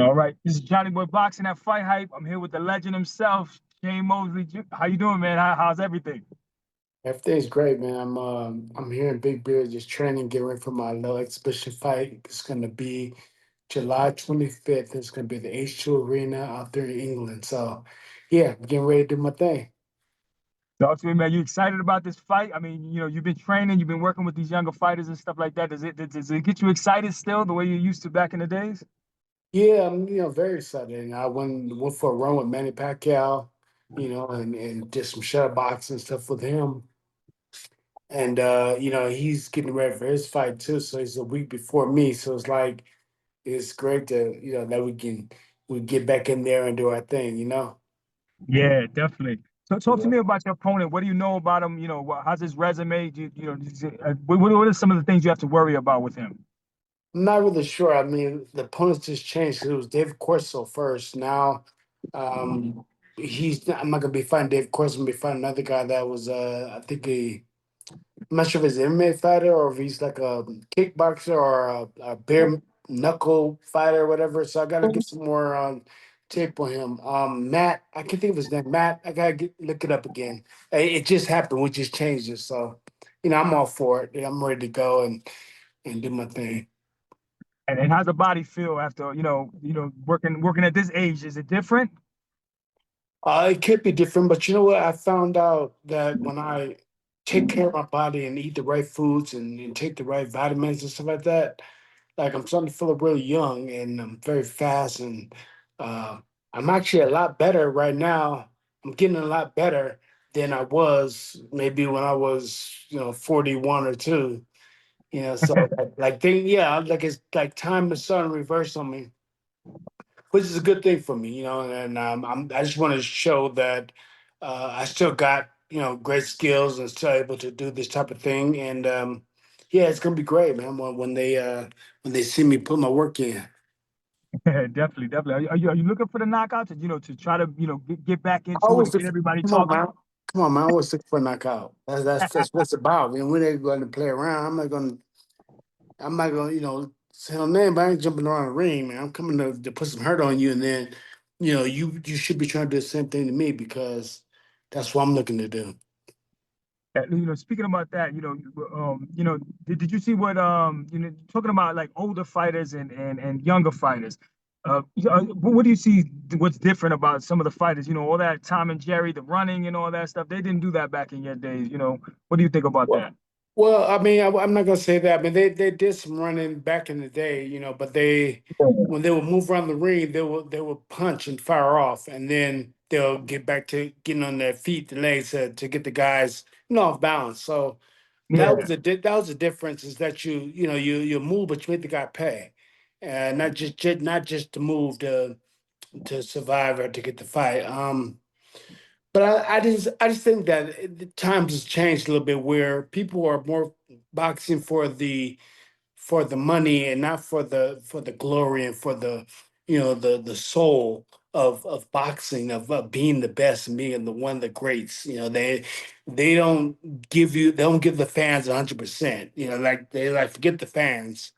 All right, this is Johnny Boy Boxing at Fight Hype. I'm here with the legend himself, Shane Mosley. How you doing, man? How's everything? Everything's great, man. I'm here in Big Bear just training, getting ready for my little exhibition fight. It's gonna be July 25th. It's gonna be the H2 Arena out there in England. So yeah, getting ready to do my thing. Talk to me, man. You excited about this fight? I mean, you've been training, you've been working with these younger fighters and stuff like that. Does it get you excited still the way you used to back in the days? Yeah, I'm very excited. And I went for a run with Manny Pacquiao, and did some shut box and stuff with him. And he's getting ready for his fight too. So he's a week before me. So it's great to, that we get back in there and do our thing. Yeah, definitely. So talk to Yeah. me about your opponent. What do you know about him? How's his resume? What are some of the things you have to worry about with him? I'm not really sure. I mean, the opponents just changed. It was Dave Corso first. Now, um, I'm not gonna be fighting Dave Corso. I'm gonna be fighting another guy that was, I think I'm not sure if he's an MMA fighter or if he's like a kickboxer or a bare knuckle fighter or whatever. So I gotta get some more tape on him. Matt, I can't think of his name. Matt, I gotta look it up again. It just happened. We just changed it. So, I'm all for it. I'm ready to go and do my thing. And how's the body feel after working at this age? Is it different? It could be different, but you know what? I found out that when I take care of my body and eat the right foods and take the right vitamins and stuff like that, like I'm starting to feel really young and I'm very fast and uh, I'm actually a lot better right now. I'm getting a lot better than I was maybe when I was 41 or two. So yeah, like it's like time is starting to reverse on me, which is a good thing for me, and I just want to show that I still got great skills and still able to do this type of thing, and yeah, it's gonna be great, man. When they see me put my work in. Definitely, definitely. Are you looking for the knockouts? To try to get back I into it always and get everybody come on, talking. man. Come on, man. I always look for a knockout. That's what it's about. I mean, we ain't going to play around. I'm not gonna, say no name, but I ain't jumping around the ring, man. I'm coming to put some hurt on you, and then, you should be trying to do the same thing to me because that's what I'm looking to do. Speaking about that, did you see what talking about like older fighters and younger fighters? What do you see? What's different about some of the fighters? All that Tom and Jerry, the running and all that stuff. They didn't do that back in your days. What do you think about Well, that? well, I mean, I'm not gonna say that. I mean, they did some running back in the day, but when they would move around the ring, they would punch and fire off, and then they'll get back to getting on their feet, the legs to get the guys, off balance. So Yeah, that was the difference is that you move, but you make the guy pay, and not just to move to survive or to get the fight. But I just think that the times has changed a little bit where people are more boxing for the money and not for the glory and for the soul of boxing of being the best and being the one of the greats. They don't give the fans 100%. Like they like forget the fans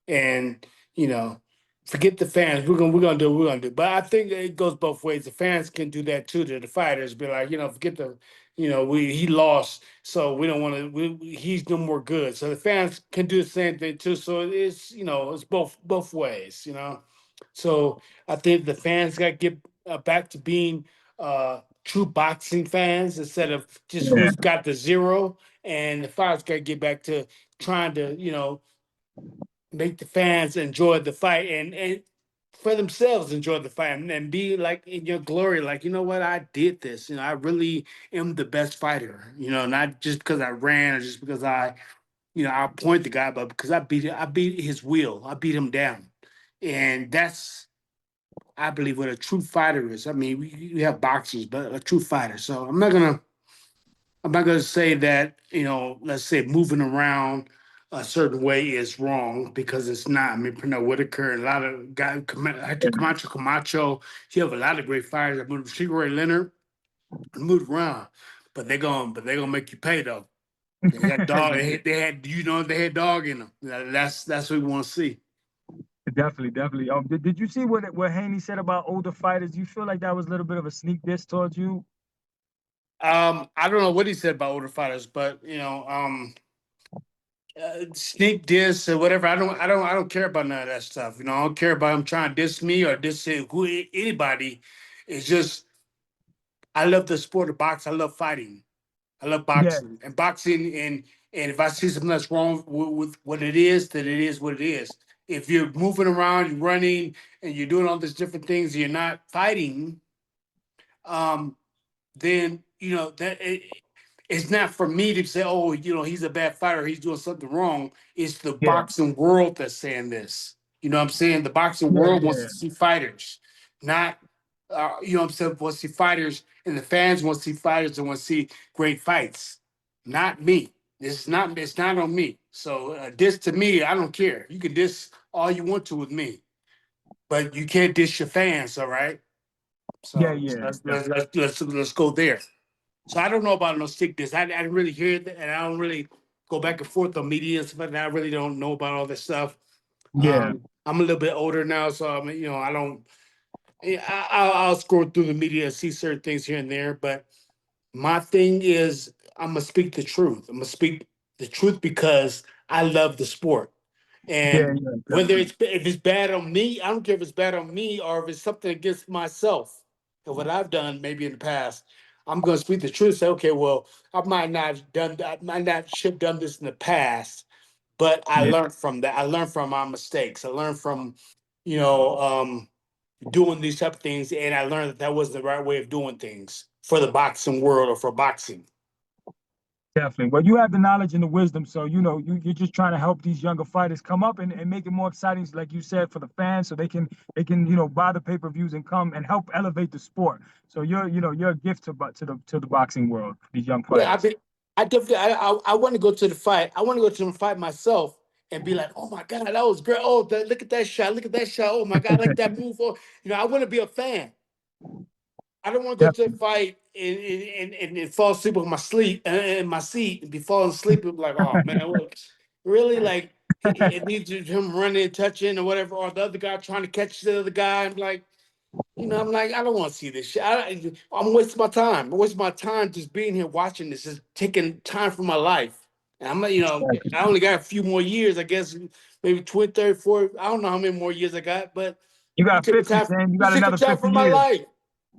and you know forget the fans. We're gonna do what we're gonna do. But I think it goes both ways. The fans can do that too to the fighters. Be like, forget the we he lost, so we don't want to. He's no more good. So the fans can do the same thing too. So it's both ways. So I think the fans got to get back to being true boxing fans instead of just yeah, who's got the zero, and the fighters got to get back to trying to make the fans enjoy the fight and for themselves enjoy the fight and be like in your glory, like, you know what, I did this. I really am the best fighter, not just because I ran or just because I point the guy, but because I beat his will. I beat him down. And that's I believe what a true fighter is. I mean, we have boxers, but a true fighter. So I'm not gonna say that, let's say moving around a certain way is wrong because it's not. I mean, Pernell Whitaker and a lot of guys, Hector Camacho, you have a lot of great fighters. I moved Roy Leonard and moved around, but they gonna make you pay though. They had dog. They had dog in them. That's what we want to see. Definitely, definitely. Did you see what Haney said about older fighters? Do you feel like that was a little bit of a sneak diss towards you? I don't know what he said about older fighters, but sneak diss or whatever. I don't care about none of that stuff. I don't care about him trying to diss me or diss anybody. It's just I love the sport of boxing. I love fighting. I love Yeah, boxing and boxing. And if I see something that's wrong with what it is, then it is what it is. If you're moving around, you're running, and you're doing all these different things, and you're not fighting, um, then that it's not for me to say, oh, he's a bad fighter, he's doing something wrong. It's the yeah, boxing world that's saying this. You know what I'm saying? The boxing yeah, world wants yeah, to see fighters, not what I'm saying, wants to see fighters, and the fans want to see fighters and want to see great fights. Not me. It's not on me. So this to me, I don't care. You can diss all you want to with me, but you can't diss your fans, all right? yeah, So yeah. let's go there. So I don't know about no stick this. I didn't really hear it, and I don't really go back and forth on media and stuff like that. I really don't know about all this stuff. Yeah, I'm a little bit older now, so I don't. I'll scroll through the media and see certain things here and there, but my thing is I'm gonna speak the truth. I'm gonna speak the truth because I love the sport. yeah, And yeah, whether definitely. if it's bad on me, I don't care if it's bad on me or if it's something against myself and what I've done maybe in the past. I'm gonna speak the truth. Say, okay, well, I might not have done that. I might not should have done this in the past, but I Yeah, learned from that. I learned from my mistakes. I learned from, you know, um, doing these type of things, and I learned that that wasn't the right way of doing things for the boxing world or for boxing. definitely. Well, you have the knowledge and the wisdom, so you're just trying to help these younger fighters come up and make it more exciting, like you said, for the fans, so they can buy the pay-per-views and come and help elevate the sport. So you're a gift to the boxing world, these young Yeah, fighters. I definitely, I want to go to the fight. I want to go to the fight myself and be like, oh my god, that was great. Oh, look at that shot. Look at that shot. Oh my god, I like that move. Oh, I want to be a fan. I don't want to go to a Definitely. fight and fall asleep with my sleep in my seat and be falling asleep and be like, oh man, well, really? Like it needs him running, touching, or whatever, or the other guy trying to catch the other guy. I'm like, I'm like, I don't want to see this shit. I'm wasting my time. I'm wasting my time just being here watching this, just taking time from my life. And I'm, I only got a few more years, I guess, maybe 20, 30, 40. I don't know how many more years I got, but You you got took the 50, time. man. You You got took the another time 50 from my years. life.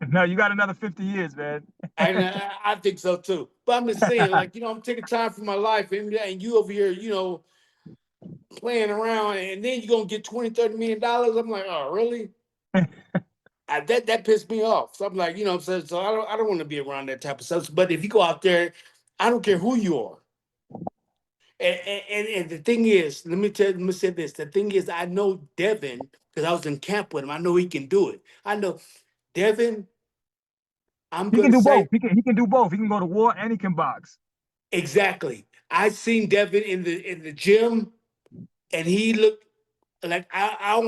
No, you got another 50 years, man. And I think so too. But I'm just saying, like, I'm taking time from my life, and you over here, playing around, and then you're gonna get 20, $30 million. I'm like, oh, really? That pissed me off. So I'm like, I'm saying, so I don't want to be around that type of stuff. But if you go out there, I don't care who you are. And the thing is, let me say this. The thing is, I know Devin because I was in camp with him. I know he can do it. I know Devin. I'm He can gonna do both. say He can do both. He can go to war and he can box. exactly. I seen Devin in the gym, and he looked like I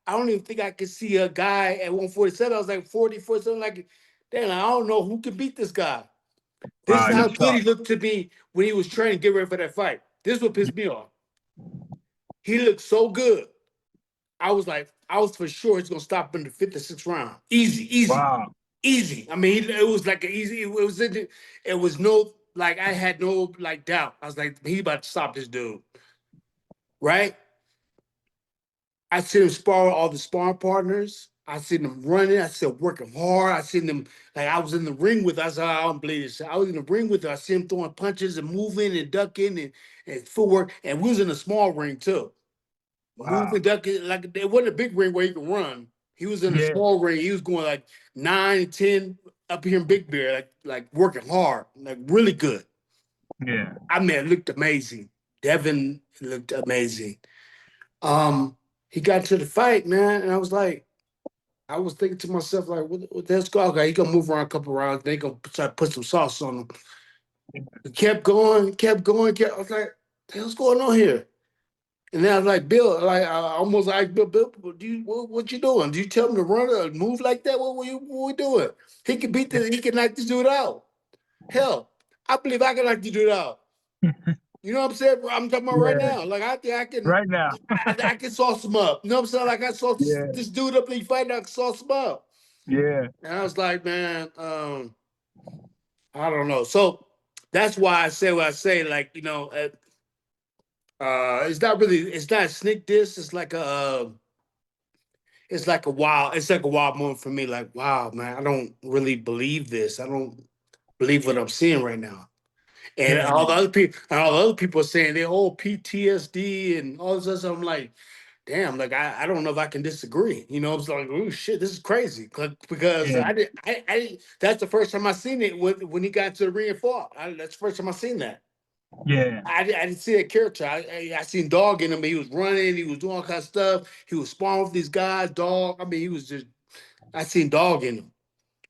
don't even think I could see a guy at 147. I was like 40, 47, like, damn, I don't know who could beat this guy. This Wow, is he how looks good sharp. he looked to me when he was training, get ready for that fight. This is what pissed me off. He looked so good. I was like, I was for sure he's gonna stop in the 56th round. Easy, easy, Wow. easy. I mean, it was like an easy. It was no like I had no like doubt. I was like, he about to stop this dude, right? I seen him spar with all the sparring partners. I seen them running. I seen them working hard. I seen them like I was in the ring with. I said, I don't believe this. I was in the ring with her. I seen him throwing punches and moving and ducking and footwork. And we was in a small ring too, Wow. moving, ducking. Like it wasn't a big ring where he could run. He was in a Yeah. small ring. He was going like 9, 10 up here in Big Bear, like working hard, like really good. Yeah. I mean, it looked amazing. Devin looked amazing. Um, he got to the fight, man, and I was like, I was thinking to myself, like, what that's go? Okay, he gonna move around a couple rounds. They gonna try to put some sauce on him. He kept going, kept going. I was like, the hell's going on here? And then I was like, Bill, like I almost like Bill, what you doing? Do you tell him to run or move like that? What we doing? He can beat this. He can knock this dude out. Hell, I believe I can knock this dude out. You know what I'm saying? I'm talking about right Yeah, now. Like I think right now. I can sauce him up. You know what I'm saying? Like I saw Yeah, this dude up there fighting, I can sauce him up. yeah, And I was like, man, I don't know. So that's why I say what I say. Like, it's not really, it's not a sneak diss. It's like a wild moment for me. Like, wow, man, I don't really believe this. I don't believe what I'm seeing right now. And yeah, all the other people are saying they're all PTSD and all this other stuff. I'm like, damn, like I don't know if I can disagree. You know, I was like, oh shit, this is crazy. Because yeah, that's the first time I seen it when he got to the ring and fought. That's the first time I seen that. yeah, I didn't see that character. I seen dog in him. He was running. He was doing all kind of stuff. He was sparring with these guys. Dog. I mean, he was just. I seen dog in him.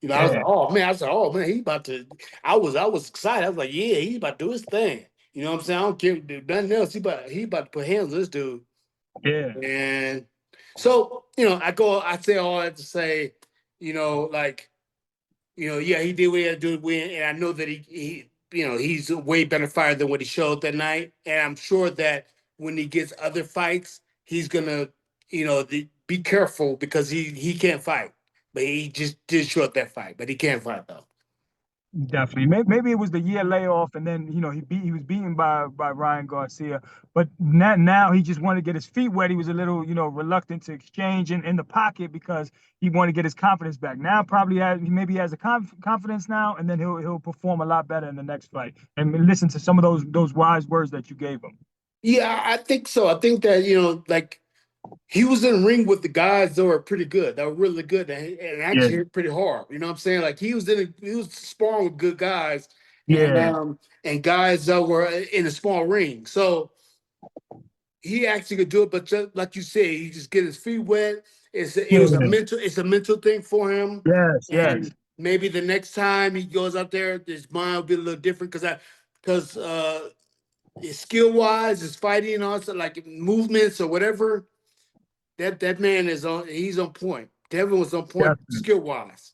You know, I was yeah, like, oh man. I was like, oh man, he about to. I was excited. I was like, yeah, he about to do his thing. You know what I'm saying? I don't care nothing else. He about to put hands on this dude. yeah, And so, I say all that to say, like, yeah, he did what he had to do to win, and I know that he's a way better fighter than what he showed that night, and I'm sure that when he gets other fights, he's gonna, be careful because he can't fight, but he just did show up that fight, but he can't fight though. definitely. Maybe it was the year layoff, and then he was beaten by Ryan Garcia, but now he just wanted to get his feet wet. He was a little reluctant to exchange in the pocket because he wanted to get his confidence back. Now probably maybe he has a confidence now, and then he'll perform a lot better in the next fight. And listen to some of those wise words that you gave him. Yeah, I think so. I think that like he was in the ring with the guys that were pretty good, that were really good, and Yeah, actually hit pretty hard. You know what I'm saying? Like he was sparring with good guys, and yeah, guys that were in a small ring. So he actually could do it, but just like you said, he just get his feet wet. yeah. It's a mental thing for him, Yes, yes, and maybe the next time he goes out there, his mind will be a little different because skill wise, his fighting also like movements or whatever. That man he's on point. Devin was on point definitely, skill wise.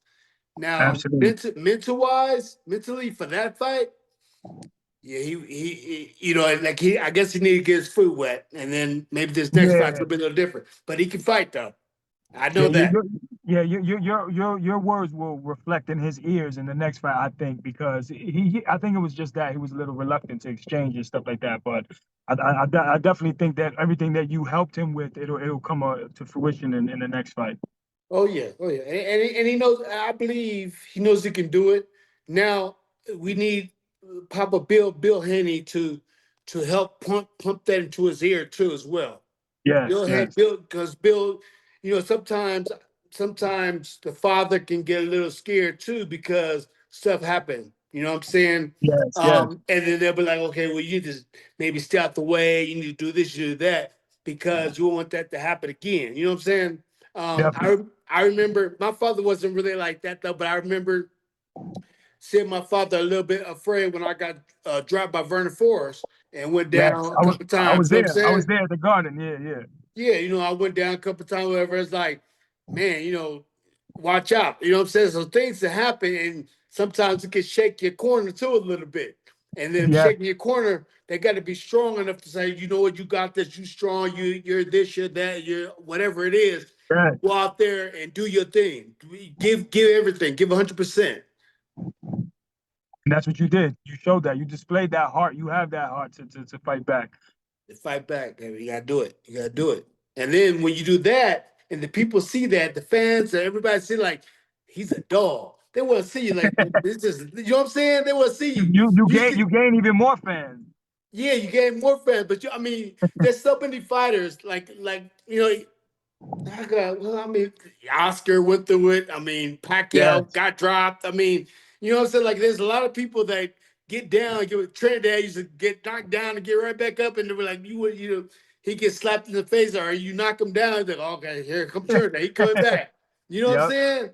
Now, absolutely. mentally for that fight, yeah, like I guess he needed to get his foot wet, and then maybe this next fight's Yeah, gonna be a little different. But he can fight though. I yeah, know that. yeah. Your words will reflect in his ears in the next fight, I think, because I think it was just that he was a little reluctant to exchange and stuff like that. But I definitely think that everything that you helped him with, it'll come to fruition in the next fight. Oh yeah, oh yeah, and he knows. I believe he knows he can do it. Now we need Papa Bill Haney to help pump that into his ear too as well. Yes, Bill had yes, Bill because Bill, sometimes the father can get a little scared too because stuff happened. You know what I'm saying? yes, yes, And then they'll be like, okay, well, you just maybe stay out the way. You need to do this, you do that, because you don't want that to happen again. You know what I'm saying? Um, definitely. I I remember my father wasn't really like that though, but I remember seeing my father a little bit afraid when I got dropped by Vernon Forrest and went Yes, down a couple I times. was You know what I'm there. I was saying? there at the garden. Yeah, yeah. Yeah, I went down a couple times, whatever. It's like, man, watch out. You know what I'm saying? So things that happen, and sometimes it can shake your corner too a little bit. And then Yes, shaking your corner, they got to be strong enough to say, you know what, you got this, you strong, you're this, you're that, you're whatever it is. yes. Go out there and do your thing. Give everything. Give 100%. And that's what you did. You showed that. You displayed that heart. You have that heart to fight back. To fight back, baby. You gotta do it. You gotta do it. And then when you do that, and the people see that, the fans and everybody see like he's a dog. They want to see you like this is you know what I'm saying? They want to see You you. you you You gain see, you gain even more fans. yeah, you gain more fans, but I mean, there's so many fighters like well, I mean, Oscar went through it. I mean, Pacquiao Yes, got dropped. I mean, you know what I'm saying? Like, there's a lot of people that get down, Trinidad used to get knocked down and get right back up, and they were like, he gets slapped in the face, or you knock him down. He's like, okay, here come Trinidad. He coming back. You know what I'm yep, saying?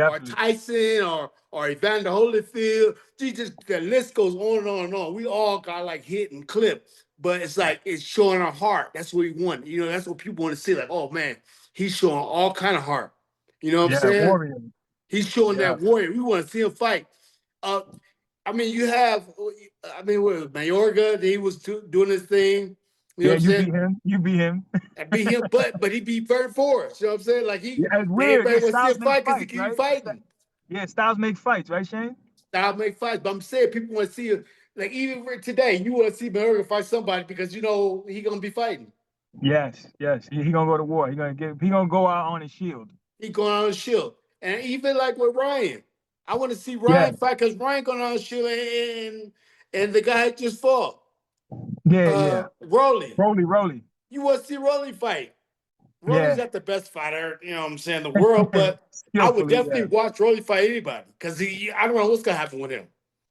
Or definitely. Tyson, or Evander Holyfield. Jesus, the list goes on and on and on. We all got like hit and clipped, but it's like it's showing our heart. That's what we want. That's what people want to see. Like, oh man, he's showing all kind of heart. You know what I'm Yeah, saying? warrior. He's showing Yeah, that warrior. We want to see him fight. Uh, I mean, you have, I mean, what, Mayorga, he was doing his thing. You know Yeah, what I'm you saying? beat him. You beat him. I beat him, but he beat Vern Forrest. You know what I'm saying? Like Yeah, it's weird. everybody Yeah, want to see a styles make fight because he fights, keep right? fighting. Yeah, styles make fights, right, Shane? Style make fights, but I'm saying people want to see it. Like even for today, you want to see Mayorga fight somebody because you know he gonna be fighting. Yes, yes. He gonna go to war. He gonna go out on his shield. He going on a shield, and even like with Ryan, I want to see Yeah, Ryan fight because Ryan going on a shield, and the guy just fought. yeah, yeah. Rolly, Roly. you want to see Rolly fight? Rolly's Yeah. not the best fighter, you know what I'm saying, in the world, but I would Skillfully, definitely watch Rolly fight anybody because I don't know what's gonna happen with him,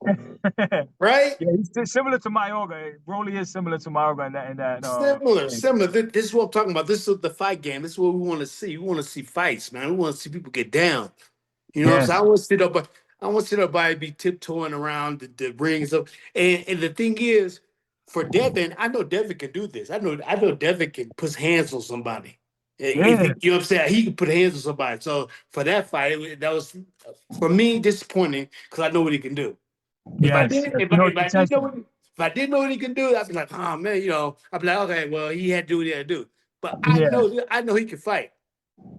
yeah. right? Yeah, he's similar to Mayorga. Broly is similar to Mayorga in that Similar, thing. similar. This is what I'm talking about. This is the fight game. This is what we want to see. We want to see fights, man. We want to see people get down. You know what I'm Yeah, saying? I want to sit up, but I want to see nobody be tiptoeing around the rings up. And the thing is, for Devin, I know Devin can do this. I know Devin can put hands on somebody. If yeah, you know what I'm saying, he can put hands on somebody. So for that fight, that was for me disappointing because I know what he can do. If I yes, didn't, yes. You know his if I didn't know potential. what if I didn't know what he can do, I'd be like, oh man, you know, I'd be like, okay, well, he had to do what he had to do. But Yeah, I know he can fight.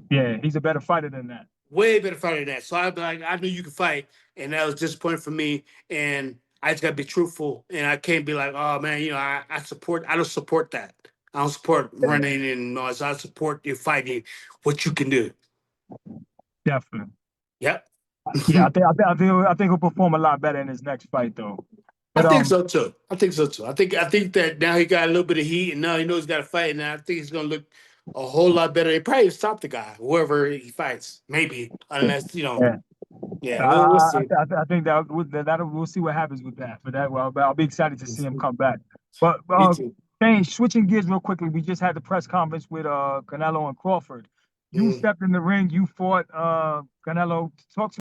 yeah. He's a better fighter than that. Way better fighter than that. So I'd be like, I knew you could fight, and that was disappointing for me. And I just gotta be truthful, and I can't be like, oh man, you know, I don't support that. I don't support running and noise. I support you fighting what you can do. Definitely. Yep. Yeah, I think he'll perform a lot better in his next fight though. I But think so too. I think so too. I think that now he got a little bit of heat, and now he knows he's got to fight, and I think he's gonna look a whole lot better. He probably stop the guy, whoever he fights, maybe, unless you know. yeah, Yeah, we'll see. I think that we'll see what happens with that. For that, well, I'll be excited to see him come back. But Me too. Shane, switching gears real quickly, we just had the press conference with Canelo and Crawford. You Mm. stepped in the ring, you fought Canelo. Talk to